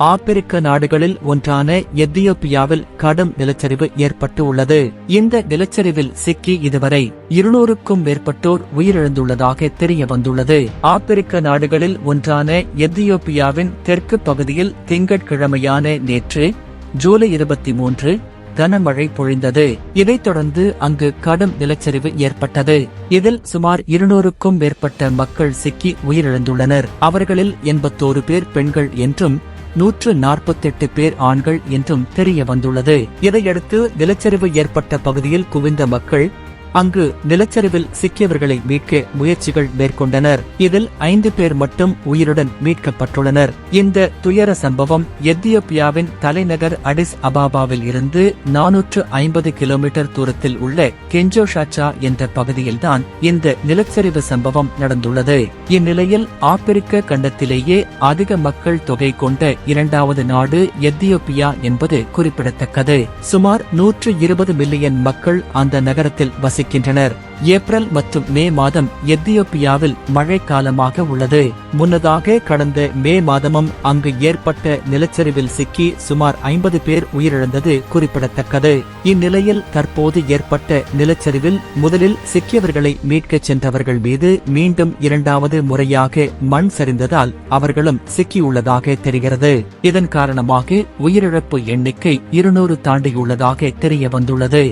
ஆப்பிரிக்க நாடுகளில் ஒன்றான எத்தியோப்பியாவில் கடும் நிலச்சரிவு ஏற்பட்டு உள்ளது. இந்த நிலச்சரிவில் சிக்கி இதுவரை 200க்கும் மேற்பட்டோர் உயிரிழந்துள்ளதாக தெரிய வந்துள்ளது. ஆப்பிரிக்க நாடுகளில் ஒன்றான எத்தியோப்பியாவின் தெற்கு பகுதியில் திங்கட்கிழமையான நேற்று ஜூலை 23 கனமழை பொழிந்தது. இதைத் தொடர்ந்து அங்கு கடும் நிலச்சரிவு ஏற்பட்டது. இதில் சுமார் 200க்கும் மேற்பட்ட மக்கள் சிக்கி உயிரிழந்துள்ளனர். அவர்களில் 81 பேர் பெண்கள் என்றும் 148 பேர் ஆண்கள் என்றும் தெரிய வந்துள்ளது. இதையடுத்து நிலச்சரிவு ஏற்பட்ட பகுதியில் குவிந்த மக்கள் அங்கு நிலச்சரிவில் சிக்கியவர்களை மீட்க முயற்சிகள் மேற்கொண்டனர். இதில் 5 பேர் மட்டும் உயிருடன் மீட்கப்பட்டுள்ளனர். இந்த துயர சம்பவம் எத்தியோப்பியாவின் தலைநகர் அடிஸ் அபாபாவில் இருந்து 450 கிலோமீட்டர் தூரத்தில் உள்ள கெஞ்சோஷாச்சா என்ற பகுதியில்தான் இந்த நிலச்சரிவு சம்பவம் நடந்துள்ளது. இந்நிலையில் ஆப்பிரிக்க கண்டத்திலேயே அதிக மக்கள் தொகை கொண்ட 2வது நாடு எத்தியோப்பியா என்பது குறிப்பிடத்தக்கது. சுமார் 120 மில்லியன் மக்கள் அந்த நகரத்தில் வசிக்கின்றனர். ஏப்ரல் மற்றும் மே மாதம் எத்தியோப்பியாவில் மழை காலமாக உள்ளது. முன்னதாக கடந்த மே மாதமும் அங்கு ஏற்பட்ட நிலச்சரிவில் சிக்கி சுமார் 50 பேர் உயிரிழந்தது குறிப்பிடத்தக்கது. இந்நிலையில் தற்போது ஏற்பட்ட நிலச்சரிவில் முதலில் சிக்கியவர்களை மீட்கச் சென்றவர்கள் மீது மீண்டும் 2வது முறையாக மண் சரிந்ததால் அவர்களும் சிக்கியுள்ளதாக தெரிகிறது. இதன் காரணமாக உயிரிழப்பு எண்ணிக்கை 200 தாண்டியுள்ளதாக தெரிய வந்துள்ளது.